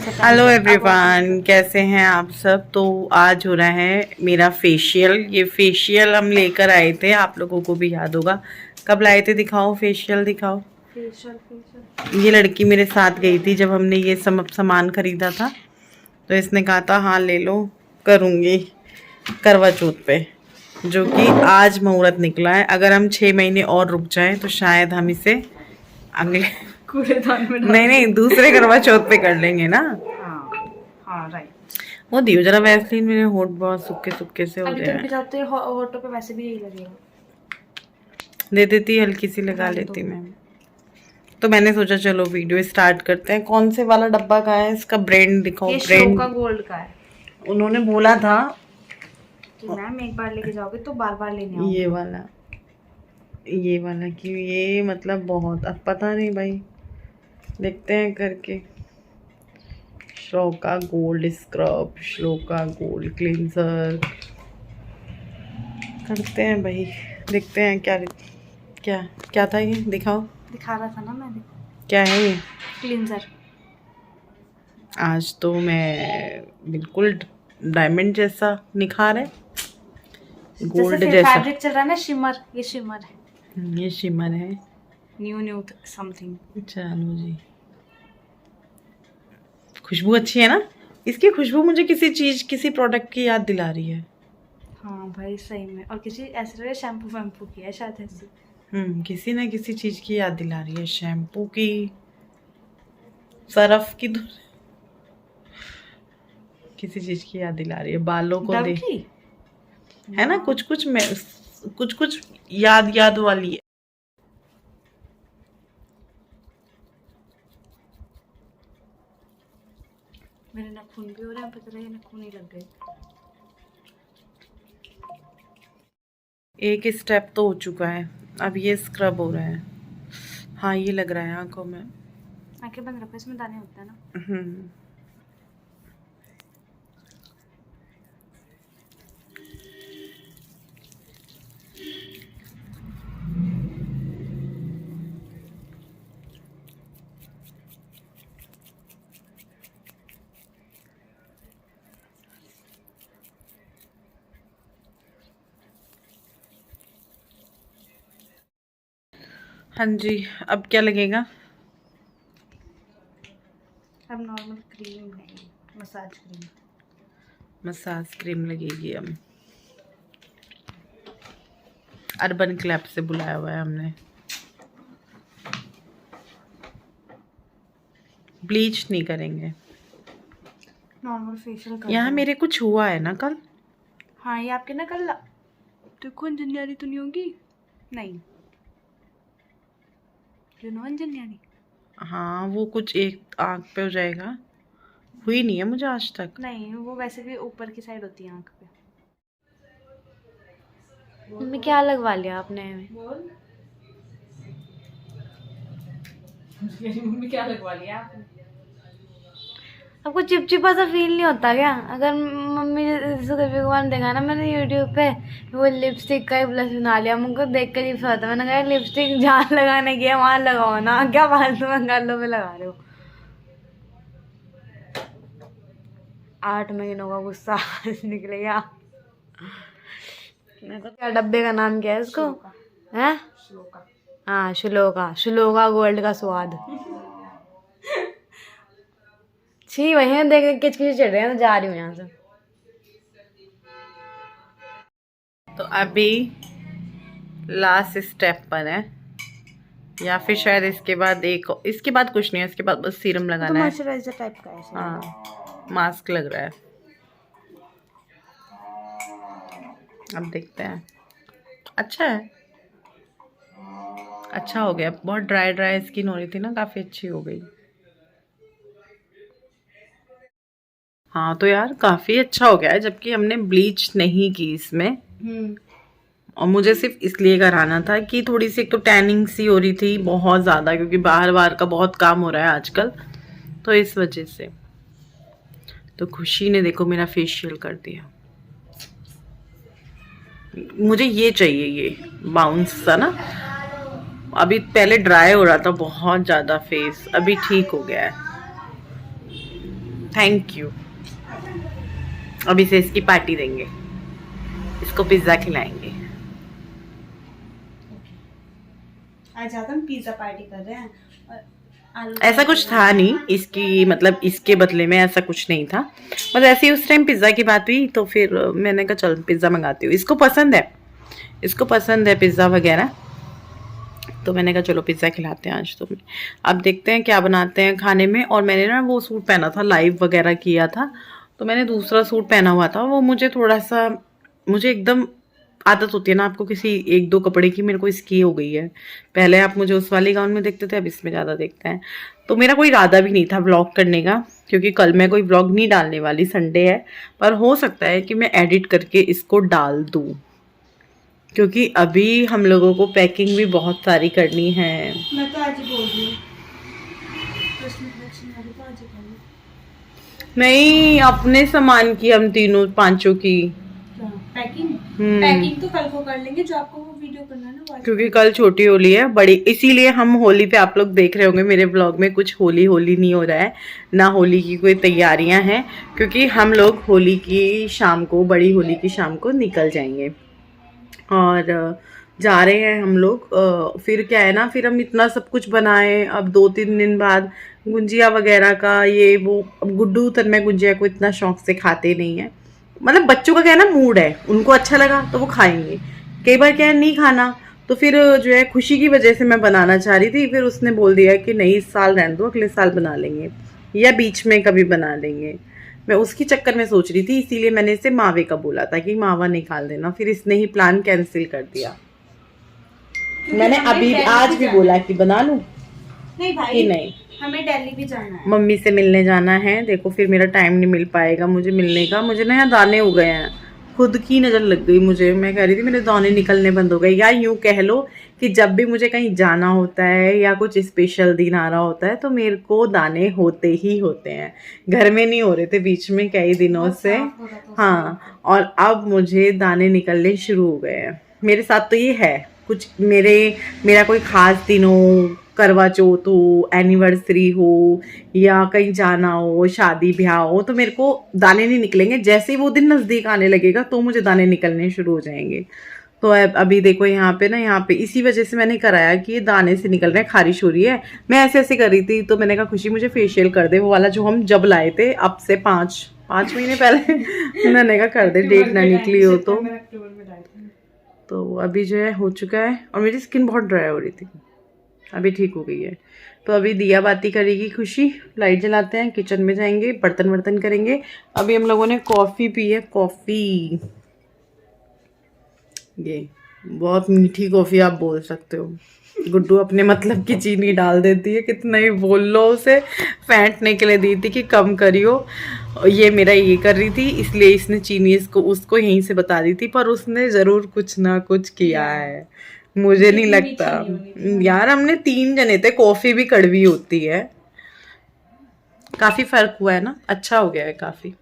Hello everyone, कैसे हैं आप सब। तो आज हो रहा है मेरा फेशियल। ये फेशियल हम लेकर आए थे, आप लोगों को भी याद होगा। कब लाए थे? दिखाओ फेशियल, दिखाओ। फेशियल ये लड़की मेरे साथ गई थी जब हमने ये सब सामान खरीदा था, तो इसने कहा था हाँ ले लो, करूँगी करवा चौथ पे, जो कि आज मुहूर्त निकला है। अगर हम 6 महीने और रुक जाएं तो शायद हम इसे अगले कूड़ेदान में नहीं दूसरे करवा चौथ पे कर लेंगे ना। हाँ राइट। वो दियो जरा वैसलीन, मेरे होठ बहुत सूखे सूखे से हो अभी रहे तुम हैं। भी जाते हो होठों पे वैसे भी यही लगेगा। दे देती, हल्की सी लगा लेती मैं। तो मैंने सोचा चलो वीडियो स्टार्ट करते हैं। कौन से वाला डब्बा का है, इसका ब्रांड दिखाओ। ये ब्रांड श्लोका गोल्ड का है। उन्होंने बोला था कि मैम एक बार लेके जाओगे तो बार बार लेने आओगे। ये वाला कि ये मतलब बहुत, अब पता नहीं भाई, देखते हैं करके। Shloka gold scrub, shloka gold cleanser करते हैं भाई, देखते हैं क्या क्या क्या था ये, दिखाओ। दिखा रहा था ना मैंने। क्या है ये? क्लींजर। आज तो मैं बिल्कुल डायमंड जैसा निखार है, गोल्ड जैसा। फैब्रिक चल रहा है ना, शिमर। ये शिमर है। ये शिमर है। New something. चलो जी, खुशबू अच्छी है ना इसकी। खुशबू मुझे किसी चीज, किसी प्रोडक्ट की याद दिला रही है। हाँ भाई सही में। और किसी ऐसे लगे शैम्पू वैम्पू की है शायद ऐसी। किसी ना किसी चीज की याद दिला रही है। शैम्पू की, सरफ की, किसी चीज की याद दिला रही है। बालों को डव देख, की है ना कुछ कुछ में, कुछ कुछ याद वाली है। मेरे नाखून भी हो रहे हैं, पता लगे नाखून ही लग गए। एक स्टेप तो हो चुका है, अब ये स्क्रब हो रहा है। हाँ ये लग रहा है आंखों में। आंखें बंद रखो, इसमें दाने होते हैं ना। हाँ जी, अब क्या लगेगा? अब नॉर्मल क्रीम है, मसाज क्रीम। मसाज क्रीम लगेगी। अब अर्बन क्लैब से बुलाया हुआ है हमने। ब्लीच नहीं करेंगे, नॉर्मल फेशियल कर यहाँ दो। मेरे कुछ हुआ है ना कल। हाँ ये आपके ना कल देखो, अंजनियारी तो नहीं होगी? नहीं, यू नो अंजनियारी। हाँ वो कुछ एक आंख पे हो जाएगा, हुई नहीं है मुझे आज तक। नहीं वो वैसे भी ऊपर की साइड होती है आंख पे। मम्मी क्या लगवा लिया आपने? मम्मी क्या लगवा लिया आपने? आपको चिपचिपा सा फील नहीं होता क्या? अगर मम्मी जैसे कभी कभार देखा ना मैंने यूट्यूब पे, वो लिपस्टिक का ही ब्लश बना लिया, मुझको देख कर ही होता। मैंने कहा लिपस्टिक जहाँ लगाने की है वहाँ लगाओ ना, क्या फालतू में गालों पे लगा रहे हो। 8 महीनों का गुस्सा आज निकलेगा। क्या डब्बे का नाम क्या है इसको? है हाँ श्लोका। श्लोका गोल्ड का स्वाद। छी वही देख देख किचकिच चढ़ रहे हैं, तो जा रही हूँ यहाँ से। तो अभी लास्ट स्टेप पर है, या फिर शायद इसके बाद इसके बाद कुछ नहीं है। इसके बाद बस सीरम लगाना है। मॉइस्चराइजर टाइप का है शायद। हाँ मास्क लग रहा है। अब देखते हैं। अच्छा है, अच्छा हो गया। बहुत ड्राई स्किन हो रही थी ना, काफ़ी अच्छी हो गई। हाँ तो यार काफ़ी अच्छा हो गया है, जबकि हमने ब्लीच नहीं की इसमें। और मुझे सिर्फ इसलिए कराना था कि थोड़ी सी, एक तो टैनिंग सी हो रही थी बहुत ज़्यादा, क्योंकि बाहर का बहुत काम हो रहा है आजकल, तो इस वजह से। तो खुशी ने देखो मेरा फेशियल कर दिया। मुझे ये चाहिए, ये बाउंस था ना। अभी पहले ड्राई हो रहा था बहुत ज़्यादा फेस, अभी ठीक हो गया है। Thank you. अब इसे इसकी पार्टी देंगे, इसको पिज्जा खिलाएंगे। आज हम पिज्जा पार्टी कर रहे हैं और आलू ऐसा कुछ था नहीं इसकी, मतलब इसके बदले में ऐसा कुछ नहीं था, बस ऐसे ही उस टाइम पिज्ज़ा की बात हुई तो फिर मैंने कहा चल पिज़्ज़ा मंगाती हूँ। इसको पसंद है पिज़्ज़ा वगैरह, तो मैंने कहा चलो पिज़्ज़ा खिलाते हैं आज। तो अब देखते हैं क्या बनाते हैं खाने में। और मैंने ना वो सूट पहना था, लाइव वगैरह किया था, तो मैंने दूसरा सूट पहना हुआ था। वो मुझे एकदम आदत होती है ना आपको किसी एक दो कपड़े की, मेरे को इसकी हो गई है। पहले आप मुझे उस वाली गाउन में देखते थे, अब इसमें ज़्यादा देखते हैं। तो मेरा कोई इरादा भी नहीं था व्लॉग करने का, क्योंकि कल मैं कोई व्लॉग नहीं डालने वाली, संडे है। पर हो सकता है कि मैं एडिट करके इसको डाल दूँ, क्योंकि अभी हम लोगों को पैकिंग भी बहुत सारी करनी है। मैं तो आज ही बोल रही हूँ, तो आज ही नहीं, अपने सामान की, हम तीनों पांचों की पैकिंग तो कल को कर लेंगे, जो आपको वो वीडियो करना है ना, क्योंकि कल छोटी होली है, बड़ी इसीलिए हम होली पे, आप लोग देख रहे होंगे मेरे ब्लॉग में कुछ होली नहीं हो रहा है ना, होली की कोई तैयारियां हैं, क्योंकि हम लोग होली की शाम को, बड़ी होली की शाम को निकल जाएंगे और जा रहे हैं हम लोग। फिर क्या है ना, फिर हम इतना सब कुछ बनाए, अब 2-3 दिन बाद गुंजिया वगैरह का ये वो। अब गुड्डू तन्मय गुंजिया को इतना शौक से खाते नहीं है, मतलब बच्चों का क्या है ना, मूड है, उनको अच्छा लगा तो वो खाएंगे, कई बार क्या है नहीं खाना। तो फिर जो है खुशी की वजह से मैं बनाना चाह रही थी, फिर उसने बोल दिया कि नहीं इस साल रहने दो, अगले साल बना लेंगे या बीच में कभी बना लेंगे। मैं उसकी चक्कर में सोच रही थी, इसीलिए मैंने इसे मावे का बोला था कि मावा निकाल देना, फिर इसने ही प्लान कैंसिल कर दिया। मैंने अभी आज भी बोला कि बना लूं, नहीं भाई, कि नहीं, हमें दिल्ली भी जाना है, मम्मी से मिलने जाना है। देखो फिर मेरा टाइम नहीं मिल पाएगा मुझे मिलने का। मुझे ना यहाँ दाने हो गए हैं, खुद की नज़र लग गई मुझे। मैं कह रही थी मेरे दाने निकलने बंद हो गए, या यूँ कह लो कि जब भी मुझे कहीं जाना होता है या कुछ स्पेशल दिन आ रहा होता है तो मेरे को दाने होते ही होते हैं। घर में नहीं हो रहे थे बीच में कई दिनों से, हाँ, और अब मुझे दाने निकलने शुरू हो गए हैं। मेरे साथ तो ये है, कुछ मेरा कोई ख़ास दिन हो, करवा चौथ हो, एनिवर्सरी हो या कहीं जाना हो, शादी ब्याह हो, तो मेरे को दाने नहीं निकलेंगे। जैसे ही वो दिन नज़दीक आने लगेगा तो मुझे दाने निकलने शुरू हो जाएंगे। तो अभी देखो यहाँ पे इसी वजह से मैंने कराया कि ये दाने से निकल रहे हैं, खारिश हो रही है। मैं ऐसे कर रही थी तो मैंने कहा खुशी मुझे फेशियल कर दे, वो वाला जो हम जब लाए थे अब से 5 महीने पहले मैंने कहा कर दे, डेट ना निकली हो तो अभी जो है हो चुका है। और मेरी स्किन बहुत ड्राई हो रही थी, अभी ठीक हो गई है। तो अभी दिया बाती करेगी खुशी, लाइट जलाते हैं, किचन में जाएंगे, बर्तन करेंगे। अभी हम लोगों ने कॉफ़ी पी है, कॉफ़ी ये बहुत मीठी कॉफ़ी आप बोल सकते हो। गुड्डू अपने मतलब की चीनी डाल देती है, कितना ही बोल लो उसे, फेंटने के लिए दी थी कि कम करियो। ये मेरा ये कर रही थी, इसलिए इसने चीनी उसको यहीं से बता दी थी, पर उसने ज़रूर कुछ ना कुछ किया है, मुझे नहीं लगता यार। हमने 3 जने थे, कॉफी भी कड़वी होती है, काफी फर्क हुआ है ना, अच्छा हो गया है काफी।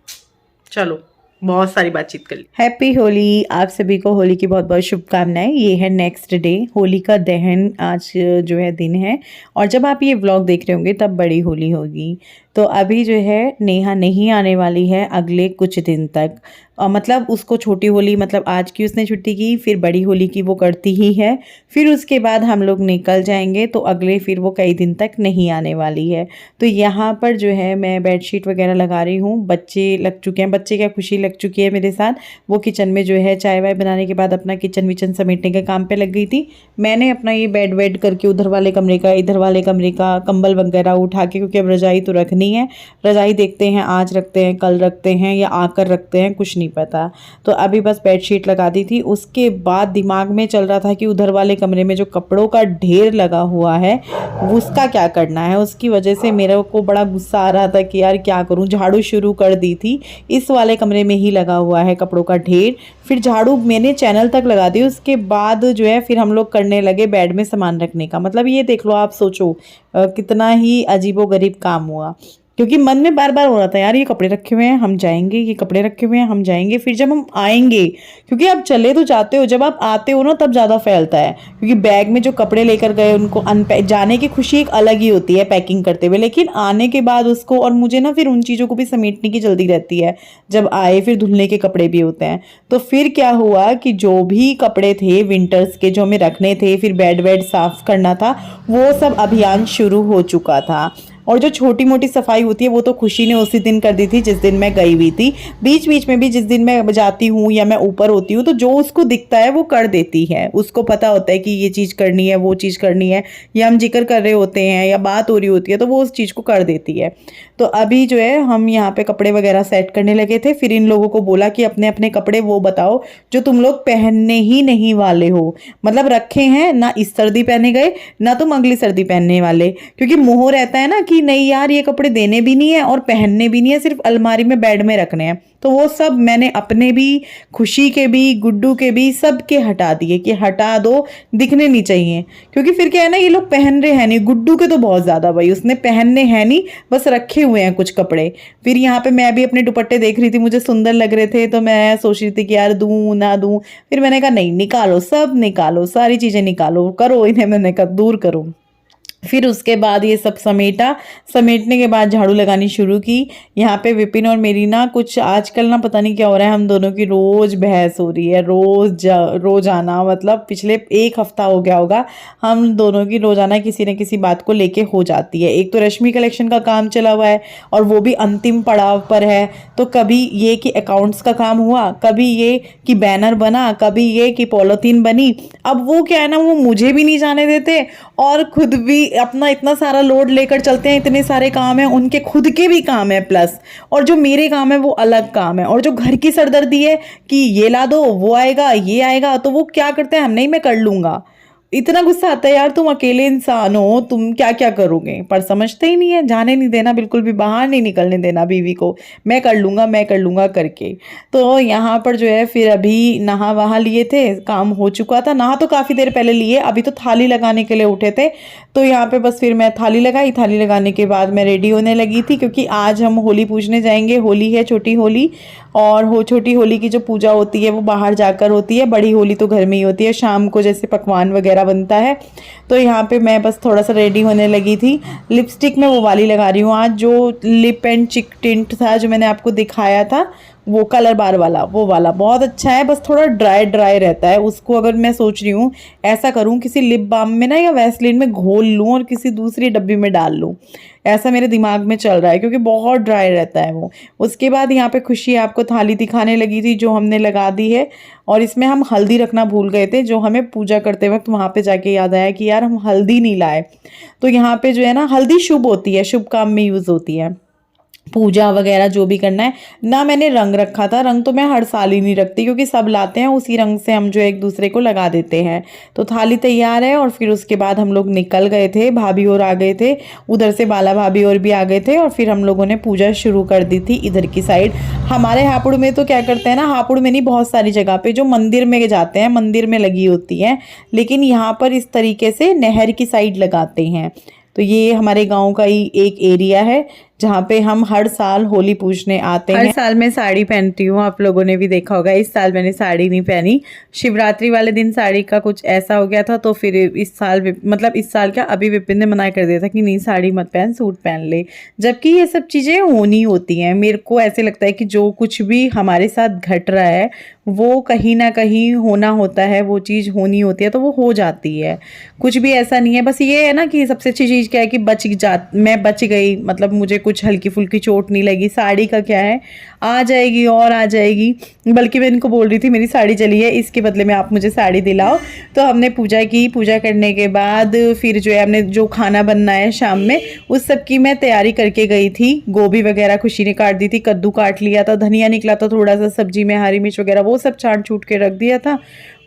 चलो बहुत सारी बातचीत कर ली। हैप्पी होली, आप सभी को होली की बहुत बहुत शुभकामनाएं। ये है नेक्स्ट डे, होली का दहन आज जो है दिन है, और जब आप ये व्लॉग देख रहे होंगे तब बड़ी होली होगी। तो अभी जो है नेहा नहीं आने वाली है अगले कुछ दिन तक, मतलब उसको छोटी होली, मतलब आज की उसने छुट्टी की, फिर बड़ी होली की वो करती ही है, फिर उसके बाद हम लोग निकल जाएंगे, तो अगले फिर वो कई दिन तक नहीं आने वाली है। तो यहाँ पर जो है मैं बेडशीट वगैरह लगा रही हूँ, बच्चे लग चुके हैं, बच्चे क्या खुशी लग चुकी है मेरे साथ। वो किचन में जो है चाय वाय बनाने के बाद अपना किचन विचन समेटने के काम पे लग गई थी। मैंने अपना ये बेड वेड करके उधर वाले कमरे का, इधर वाले कमरे का कंबल वगैरह उठा के, क्योंकि अब रजाई तो रखनी है, रजाई देखते हैं आज रखते हैं, कल रखते हैं या आकर रखते हैं, कुछ नहीं पता। तो अभी बस बेडशीट लगा दी थी। उसके बाद दिमाग में चल रहा था कि उधर वाले कमरे में जो कपड़ों का ढेर लगा हुआ है उसका क्या करना है। उसकी वजह से मेरे को बड़ा गुस्सा आ रहा था कि यार क्या करूं। झाड़ू शुरू कर दी थी, इस वाले कमरे में ही लगा हुआ है कपड़ों का ढेर, फिर झाड़ू मैंने चैनल तक लगा दी। उसके बाद जो है फिर हम लोग करने लगे बेड में सामान रखने का। मतलब ये देख लो, आप सोचो कितना ही अजीबोगरीब काम हुआ। क्योंकि मन में बार बार हो रहा था यार ये कपड़े रखे हुए हैं हम जाएंगे, ये कपड़े रखे हुए हैं हम जाएंगे, फिर जब हम आएंगे, क्योंकि आप चले तो जाते हो, जब आप आते हो ना तब ज़्यादा फैलता है, क्योंकि बैग में जो कपड़े लेकर गए उनको अनपैक, जाने की खुशी एक अलग ही होती है पैकिंग करते हुए, लेकिन आने के बाद उसको, और मुझे ना फिर उन चीज़ों को भी समेटने की जल्दी रहती है, जब आए फिर धुलने के कपड़े भी होते हैं। तो फिर क्या हुआ कि जो भी कपड़े थे विंटर्स के जो हमें रखने थे, फिर बेड वेड साफ करना था, वो सब अभियान शुरू हो चुका था। और जो छोटी मोटी सफाई होती है वो तो खुशी ने उसी दिन कर दी थी जिस दिन मैं गई हुई थी। बीच बीच में भी जिस दिन मैं जाती हूँ या मैं ऊपर होती हूँ तो जो उसको दिखता है वो कर देती है, उसको पता होता है कि ये चीज़ करनी है, वो चीज़ करनी है, या हम जिक्र कर रहे होते हैं या बात हो रही होती है तो वो उस चीज़ को कर देती है। तो अभी जो है हम यहाँ पे कपड़े वगैरह सेट करने लगे थे, फिर इन लोगों को बोला कि अपने अपने कपड़े वो बताओ जो तुम लोग पहनने ही नहीं वाले हो, मतलब रखे हैं ना, इस सर्दी पहने गए ना तुम अगली सर्दी पहनने वाले, क्योंकि मोह रहता है ना कि नहीं यार ये कपड़े देने भी नहीं है और पहनने भी नहीं है, सिर्फ अलमारी में बेड में रखने हैं। तो वो सब मैंने अपने भी, खुशी के भी, गुड्डू के भी, सब के हटा दिए कि हटा दो, दिखने नहीं चाहिए, क्योंकि फिर क्या है ना ये लोग पहन रहे हैं नहीं, गुड्डू के तो बहुत ज़्यादा, भाई उसने पहनने हैं नहीं, बस रखे हुए हैं कुछ कपड़े। फिर यहाँ पे मैं भी अपने दुपट्टे देख रही थी, मुझे सुंदर लग रहे थे तो मैं सोच रही थी कि यार दूँ ना दूँ, फिर मैंने कहा नहीं निकालो, सब निकालो, सारी चीज़ें निकालो, करो इन्हें, मैंने कहा दूर करो। फिर उसके बाद ये सब समेटा, समेटने के बाद झाड़ू लगानी शुरू की। यहाँ पे विपिन और मेरी ना कुछ आजकल ना पता नहीं क्या हो रहा है, हम दोनों की रोज़ बहस हो रही है, रोज आना, मतलब पिछले 1 हफ्ता हो गया होगा हम दोनों की रोजाना किसी न किसी बात को लेके हो जाती है। एक तो रश्मि कलेक्शन का काम चला हुआ है और वो भी अंतिम पड़ाव पर है, तो कभी ये कि अकाउंट्स का काम हुआ, कभी ये कि बैनर बना, कभी ये कि पॉलीथीन बनी। अब वो क्या है ना, वो मुझे भी नहीं जाने देते और खुद भी अपना इतना सारा लोड लेकर चलते हैं, इतने सारे काम हैं, उनके खुद के भी काम है प्लस, और जो मेरे काम है वो अलग काम है, और जो घर की सरदर्दी है कि ये ला दो, वो आएगा, ये आएगा, तो वो क्या करते हैं, हम नहीं मैं कर लूंगा। इतना गुस्सा आता है यार, तुम अकेले इंसान हो, तुम क्या क्या करोगे, पर समझते ही नहीं है, जाने नहीं देना, बिल्कुल भी बाहर नहीं निकलने देना बीवी को, मैं कर लूंगा करके। तो यहाँ पर जो है फिर अभी नहा वहा लिए थे, काम हो चुका था, नहा तो काफ़ी देर पहले लिए, अभी तो थाली लगाने के लिए उठे थे। तो यहाँ पे बस फिर मैं थाली लगाई, थाली लगाने के बाद मैं रेडी होने लगी थी, क्योंकि आज हम होली पूजने जाएंगे, होली है छोटी होली, और छोटी होली की जो पूजा होती है वो बाहर जाकर होती है, बड़ी होली तो घर में ही होती है, शाम को जैसे पकवान वगैरह बनता है। तो यहाँ पे मैं बस थोड़ा सा रेडी होने लगी थी। लिपस्टिक मैं वो वाली लगा रही हूँ आज, जो लिप एंड चिक टिंट था जो मैंने आपको दिखाया था, वो कलर बार वाला, वो वाला बहुत अच्छा है, बस थोड़ा ड्राई ड्राई रहता है उसको। अगर मैं सोच रही हूँ ऐसा करूँ किसी लिप बाम में ना या वैसलीन में घोल लूँ और किसी दूसरी डब्बी में डाल लूँ, ऐसा मेरे दिमाग में चल रहा है, क्योंकि बहुत ड्राई रहता है वो। उसके बाद यहाँ पे खुशी आपको थाली दिखाने लगी थी जो हमने लगा दी है, और इसमें हम हल्दी रखना भूल गए थे, जो हमें पूजा करते वक्त वहाँ पे जाके याद आया कि यार हम हल्दी नहीं लाए। तो यहाँ पे जो है ना, हल्दी शुभ होती है, शुभ काम में यूज़ होती है, पूजा वगैरह जो भी करना है ना। मैंने रंग रखा था, रंग तो मैं हर साल ही नहीं रखती, क्योंकि सब लाते हैं उसी रंग से हम जो एक दूसरे को लगा देते हैं। तो थाली तैयार है, और फिर उसके बाद हम लोग निकल गए थे, भाभी और आ गए थे उधर से, बाला भाभी और भी आ गए थे, और फिर हम लोगों ने पूजा शुरू कर दी थी इधर की साइड। हमारे हापुड़ में तो क्या करते हैं ना, हापुड़ में नहीं, बहुत सारी जगह पे जो मंदिर में जाते हैं, मंदिर में लगी होती है, लेकिन यहाँ पर इस तरीके से नहर की साइड लगाते हैं। तो ये हमारे गांव का ही एक एरिया है जहाँ पे हम हर साल होली पूजने आते हैं। हर साल मैं साड़ी पहनती हूँ, आप लोगों ने भी देखा होगा। इस साल मैंने साड़ी नहीं पहनी, शिवरात्रि वाले दिन साड़ी का कुछ ऐसा हो गया था, तो फिर इस साल, मतलब इस साल क्या, अभी विपिन ने मना कर दिया था कि नहीं साड़ी मत पहन, सूट पहन ले, जबकि ये सब चीज़ें होनी होती हैं। मेरे को ऐसे लगता है कि जो कुछ भी हमारे साथ घट रहा है वो कहीं ना कहीं होना होता है, वो चीज़ होनी होती है, तो वो हो जाती है, कुछ भी ऐसा नहीं है। बस ये है ना कि सबसे अच्छी चीज़ क्या है कि मैं बच गई, मतलब मुझे कुछ हल्की फुल्की चोट नहीं लगी। साड़ी का क्या है, आ जाएगी और आ जाएगी, बल्कि मैं इनको बोल रही थी मेरी साड़ी चली है, इसके बदले में आप मुझे साड़ी दिलाओ। तो हमने पूजा की, पूजा करने के बाद फिर जो है हमने जो खाना बनना है शाम में, उस सब की मैं तैयारी करके गई थी। गोभी वगैरह खुशी ने काट दी थी, कद्दू काट लिया था, धनिया निकला था थोड़ा सा सब्जी में, हरी मिर्च वगैरह वो सब छाट छूट के रख दिया था।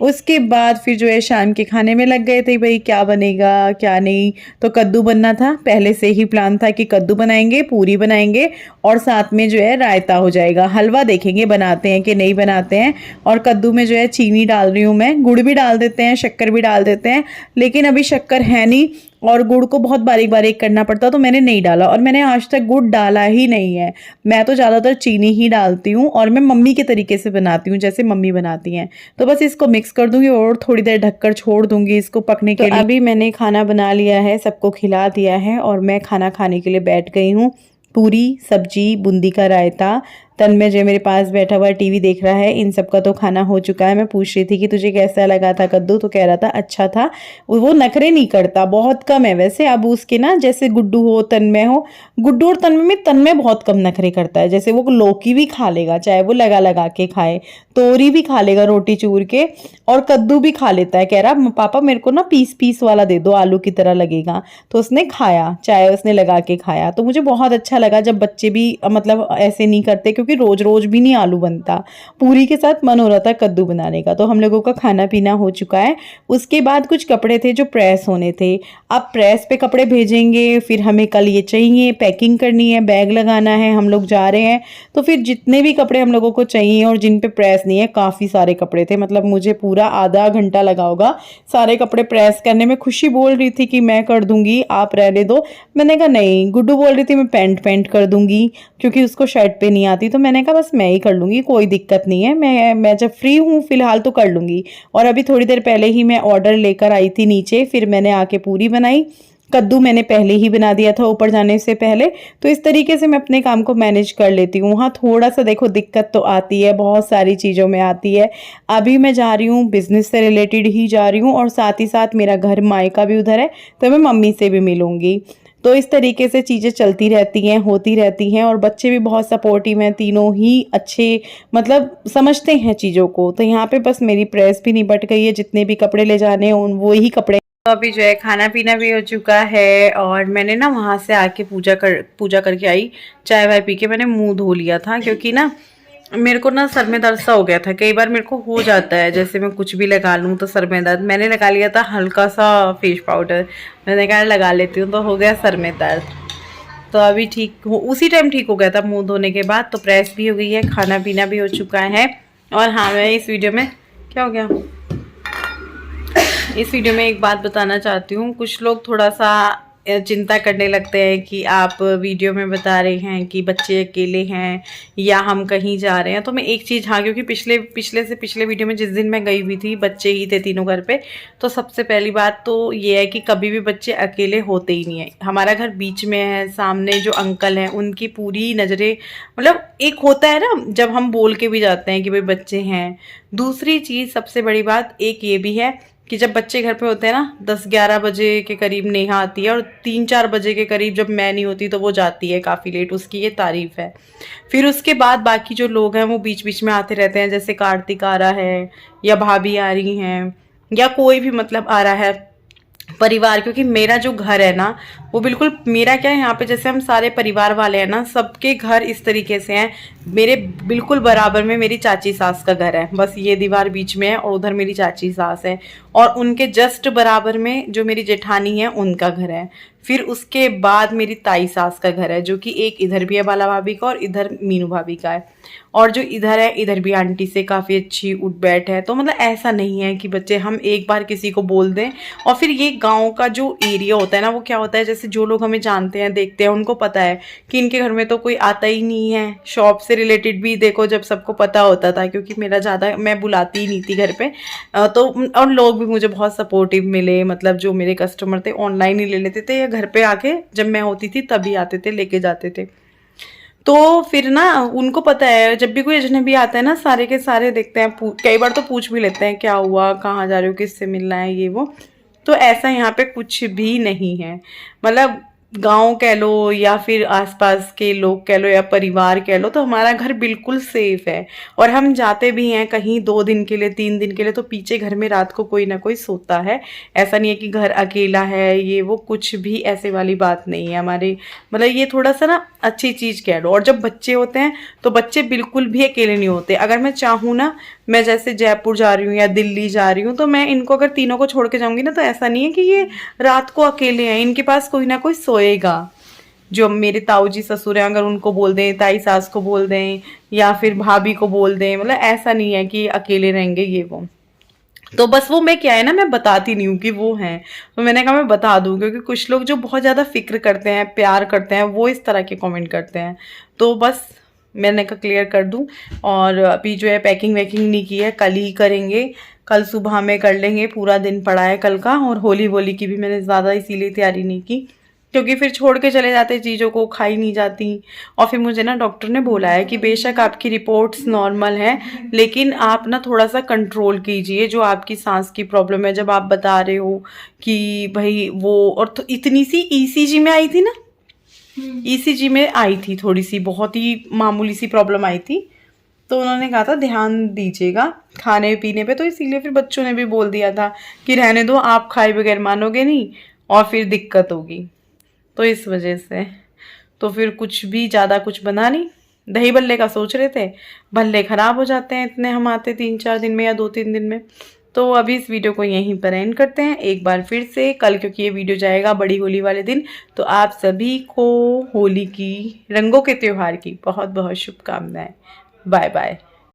उसके बाद फिर जो है शाम के खाने में लग गए थे, भाई क्या बनेगा क्या नहीं। तो कद्दू बनना था, पहले से ही प्लान था कि कद्दू बनाएंगे, पूरी बनाएंगे, और साथ में जो है रायता हो जाएगा। हलवा देखेंगे बनाते हैं कि नहीं बनाते हैं। और कद्दू में जो है चीनी डाल रही हूँ मैं, गुड़ भी डाल देते हैं, शक्कर भी डाल देते हैं, लेकिन अभी शक्कर है नहीं, और गुड़ को बहुत बारीक बारीक करना पड़ता, तो मैंने नहीं डाला और मैंने आज तक गुड़ डाला ही नहीं है। मैं तो ज़्यादातर चीनी ही डालती हूँ और मैं मम्मी के तरीके से बनाती हूँ, जैसे मम्मी बनाती हैं। तो बस इसको मिक्स कर दूंगी और थोड़ी देर ढककर छोड़ दूंगी इसको पकने के लिए। अभी मैंने खाना बना लिया है, सबको खिला दिया है और मैं खाना खाने के लिए बैठ गई हूँ। पूरी सब्जी, बूंदी का रायता, तन्मय जो मेरे पास बैठा हुआ टीवी देख रहा है, इन सब का तो खाना हो चुका है। मैं पूछ रही थी कि तुझे कैसा लगा था कद्दू, तो कह रहा था अच्छा था। वो नखरे नहीं करता, बहुत कम है वैसे। अब उसके ना जैसे गुड्डू हो, तन्मय हो, गुड्डू और तन्मय में तन्मय बहुत कम नखरे करता है। जैसे वो लौकी भी खा लेगा, चाहे वो लगा लगा के खाए, तोरी भी खा लेगा रोटी चूर के, और कद्दू भी खा लेता है। कह रहा पापा मेरे को ना पीस पीस वाला दे दो, आलू की तरह लगेगा। तो उसने खाया, चाहे उसने लगा के खाया। तो मुझे बहुत अच्छा लगा जब बच्चे भी मतलब ऐसे नहीं करते, क्योंकि रोज रोज भी नहीं आलू बनता। पूरी के साथ मन हो रहा था कद्दू बनाने का। तो हम लोगों का खाना पीना हो चुका है। उसके बाद कुछ कपड़े थे जो प्रेस होने थे। अब प्रेस पे कपड़े भेजेंगे, फिर हमें कल ये चाहिए, पैकिंग करनी है, बैग लगाना है, हम लोग जा रहे हैं। तो फिर जितने भी कपड़े हम लोगों को चाहिए और जिन पे प्रेस नहीं है, काफ़ी सारे कपड़े थे। मतलब मुझे पूरा आधा घंटा लगा होगा सारे कपड़े प्रेस करने में। खुशी बोल रही थी कि मैं कर दूंगी, आप रहने दो। मैंने कहा नहीं। गुड्डू बोल रही थी मैं पैंट कर दूंगी, क्योंकि उसको शर्ट पे नहीं आती। तो मैंने कहा बस मैं ही कर लूंगी, कोई दिक्कत नहीं है, मैं जब फ्री हूँ फिलहाल तो कर लूंगी। और अभी थोड़ी देर पहले ही मैं ऑर्डर लेकर आई थी नीचे, फिर मैंने आके पूरी बनाई। कद्दू मैंने पहले ही बना दिया था ऊपर जाने से पहले। तो इस तरीके से मैं अपने काम को मैनेज कर लेती हूँ। हाँ, थोड़ा सा देखो दिक्कत तो आती है, बहुत सारी चीज़ों में आती है। अभी मैं जा रही हूँ, बिजनेस से रिलेटेड ही जा रही हूँ, और साथ ही साथ मेरा घर मायका भी उधर है, तो मैं मम्मी से भी मिलूंगी। तो इस तरीके से चीज़ें चलती रहती हैं, होती रहती हैं। और बच्चे भी बहुत सपोर्टिव हैं, तीनों ही अच्छे, मतलब समझते हैं चीज़ों को। तो यहाँ पे बस मेरी प्रेस भी निपट गई है, जितने भी कपड़े ले जाने हैं उन वो ही कपड़े। तो अभी जो है खाना पीना भी हो चुका है, और मैंने ना वहाँ से आके पूजा करके आई। चाय वाय पी के मैंने मुंह धो लिया था, क्योंकि ना मेरे को ना सर में दर्द सा हो गया था। कई बार मेरे को हो जाता है, जैसे मैं कुछ भी लगा लूँ तो सर में दर्द। मैंने लगा लिया था हल्का सा फेस पाउडर, मैंने कहा लगा लेती हूँ, तो हो गया सर में दर्द। तो अभी ठीक हो, उसी टाइम ठीक हो गया था मुंह धोने के बाद। तो प्रेस भी हो गई है, खाना पीना भी हो चुका है। और हाँ, मैं इस वीडियो में क्या हो गया, इस वीडियो में एक बात बताना चाहती हूँ। कुछ लोग थोड़ा सा चिंता करने लगते हैं कि आप वीडियो में बता रहे हैं कि बच्चे अकेले हैं या हम कहीं जा रहे हैं। तो मैं एक चीज़, हाँ, क्योंकि पिछले वीडियो में जिस दिन मैं गई हुई थी बच्चे ही थे तीनों घर पे। तो सबसे पहली बात तो ये है कि कभी भी बच्चे अकेले होते ही नहीं है। हमारा घर बीच में है, सामने जो अंकल हैं उनकी पूरी नज़रें, मतलब एक होता है ना जब हम बोल के भी जाते हैं कि भाई बच्चे हैं। दूसरी चीज़, सबसे बड़ी बात एक ये भी है कि जब बच्चे घर पे होते हैं ना, 10-11 बजे के करीब नेहा आती है, और 3-4 बजे के करीब जब मैं नहीं होती तो वो जाती है काफ़ी लेट, उसकी ये तारीफ़ है। फिर उसके बाद बाकी जो लोग हैं वो बीच बीच में आते रहते हैं, जैसे कार्तिक आ रहा है या भाभी आ रही हैं या कोई भी मतलब आ रहा है परिवार। क्योंकि मेरा जो घर है ना वो बिल्कुल, मेरा क्या है यहाँ पे, जैसे हम सारे परिवार वाले हैं ना, सबके घर इस तरीके से हैं। मेरे बिल्कुल बराबर में मेरी चाची सास का घर है, बस ये दीवार बीच में है, और उधर मेरी चाची सास है, और उनके जस्ट बराबर में जो मेरी जेठानी है उनका घर है। फिर उसके बाद मेरी ताई सास का घर है, जो कि एक इधर भी है बाला भाभी का और इधर मीनू भाभी का है, और जो इधर है इधर भी आंटी से काफ़ी अच्छी उठ बैठ है। तो मतलब ऐसा नहीं है कि बच्चे हम एक बार किसी को बोल दें। और फिर ये गांव का जो एरिया होता है ना, वो क्या होता है, जैसे जो लोग हमें जानते हैं देखते हैं उनको पता है कि इनके घर में तो कोई आता ही नहीं है। शॉप से रिलेटेड भी देखो, जब सबको पता होता था, क्योंकि मेरा ज़्यादा, मैं बुलाती ही नहीं थी घर पे, तो और लोग भी मुझे बहुत सपोर्टिव मिले। मतलब जो मेरे कस्टमर थे ऑनलाइन ही ले लेते थे, या घर पे आके जब मैं होती थी तभी आते थे, लेके जाते थे। तो फिर ना उनको पता है, जब भी कोई अजनबी आता है ना, सारे के सारे देखते हैं, कई बार तो पूछ भी लेते हैं क्या हुआ, कहाँ जा रहे हो, किससे मिलना है, ये वो। तो ऐसा यहाँ पे कुछ भी नहीं है। मतलब गांव कह लो या फिर आसपास के लोग कह लो या परिवार कह लो, तो हमारा घर बिल्कुल सेफ है। और हम जाते भी हैं कहीं 2 दिन के लिए, 3 दिन के लिए, तो पीछे घर में रात को कोई ना कोई सोता है। ऐसा नहीं है कि घर अकेला है, ये वो कुछ भी ऐसे वाली बात नहीं है हमारे। मतलब ये थोड़ा सा ना अच्छी चीज़ कह लो। और जब बच्चे होते हैं तो बच्चे बिल्कुल भी अकेले नहीं होते। अगर मैं चाहूँ ना, मैं जैसे जयपुर जा रही हूँ या दिल्ली जा रही हूँ, तो मैं इनको अगर तीनों को छोड़ के जाऊँगी ना, तो ऐसा नहीं है कि ये रात को अकेले हैं, इनके पास कोई ना कोई सोएगा। जो मेरे ताऊ जी ससुर हैं, अगर उनको बोल दें, ताई सास को बोल दें, या फिर भाभी को बोल दें, मतलब ऐसा नहीं है कि अकेले रहेंगे ये वो। तो बस वो मैं क्या है ना, मैं बताती नहीं हूँ कि वो हैं, तो मैंने कहा मैं बता दूँ, क्योंकि कुछ लोग जो बहुत ज़्यादा फिक्र करते हैं, प्यार करते हैं, वो इस तरह के कमेंट करते हैं। तो बस मैंने कहा क्लियर कर दूँ। और अभी जो है पैकिंग वैकिंग नहीं की है, कल ही करेंगे, कल सुबह में कर लेंगे, पूरा दिन पड़ा है कल का। और होली वोली की भी मैंने ज़्यादा इसीलिए तैयारी नहीं की, क्योंकि फिर छोड़ के चले जाते चीज़ों को, खाई नहीं जाती। और फिर मुझे ना डॉक्टर ने बोला है कि बेशक आपकी रिपोर्ट्स नॉर्मल हैं, लेकिन आप ना थोड़ा सा कंट्रोल कीजिए जो आपकी सांस की प्रॉब्लम है। जब आप बता रहे हो कि भाई वो, और तो इतनी सी ईसीजी में आई थी ना, ईसीजी में आई थी थोड़ी सी, बहुत ही मामूली सी प्रॉब्लम आई थी, तो उन्होंने कहा था ध्यान दीजिएगा खाने पीने पे। तो इसीलिए फिर बच्चों ने भी बोल दिया था कि रहने दो, आप खाए बगैर मानोगे नहीं और फिर दिक्कत होगी, तो इस वजह से तो फिर कुछ भी ज़्यादा कुछ बना नहीं। दही बल्ले का सोच रहे थे, भल्ले ख़राब हो जाते हैं इतने हम आते 3-4 दिन में या 2-3 दिन में। तो अभी इस वीडियो को यहीं पर एंड करते हैं एक बार फिर से कल, क्योंकि ये वीडियो जाएगा बड़ी होली वाले दिन। तो आप सभी को होली की, रंगों के त्यौहार की बहुत बहुत शुभकामनाएं। Bye bye.